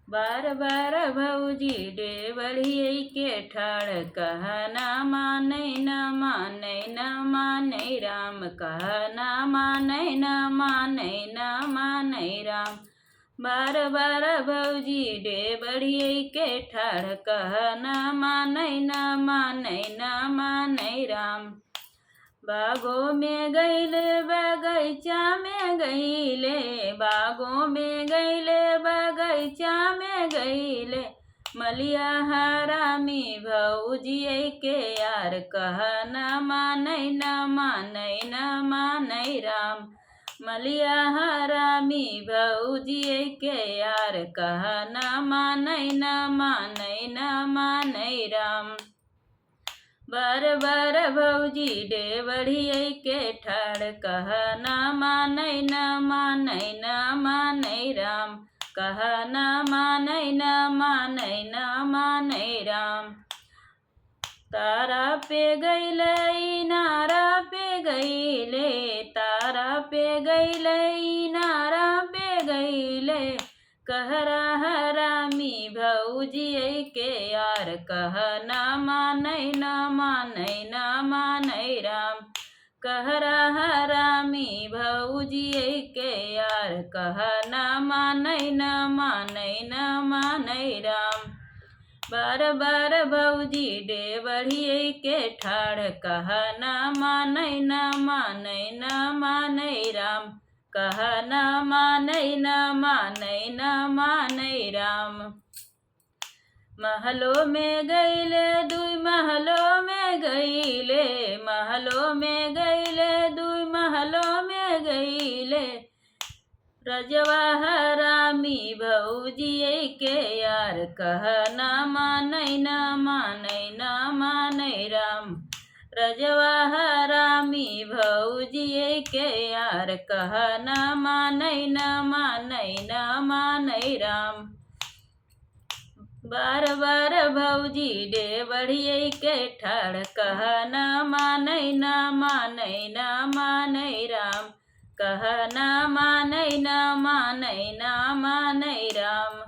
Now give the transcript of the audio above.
बार बार भौजी डेवढ़ियै के ठाड़ कह ना मानै न मानै न मानै राम कह ना मानै न मानै न मानै राम। बार बार भौजी डेवढ़ियै के ठाड़ कह ना मानै न मानै न मानै राम। बागों में गईले बगैचा में गईले, बागों में गईले बगैचा में गईले, मलिया हरामी भौजियै के यार कह न मानै न मानै न मानै राम। मलिया हरामी भौजियै के यार कह न मानै न मानै न मानै राम। बार बार भौजी डेवढ़ियै के ठाड़ कह न मानै न मानै न मानै राम कह न मानै न मानै न मानै राम। तारा पे गईले नारा पे गईले, तारा पे गईले नारा पे गईले, कहरा हरामी भौजियै के यार कह न मानै न मानै न मानै राम। कहरा हरामी भौजियै के यार कह न मानै न मानै न मानै राम। बार बार भौजी डेवढ़ियै के ठाड़ कह न मानै न मानै न मानै राम कह न मानै न मानै न मानै राम। महलों में गईले दुई महलों में गईले, महलों में गईले दुई महलों में गईले, रजवा हरामी भौजियै के यार कह न मानै न मानै न मानै राम। रजवा हरामी भौजियै के यार कह न मानै न मानै न मानै राम। बार बार भौजी डेवढ़ियै के ठाड़ कह न मानै न मानै न मानै राम कह न मानै न मानै न मानै राम।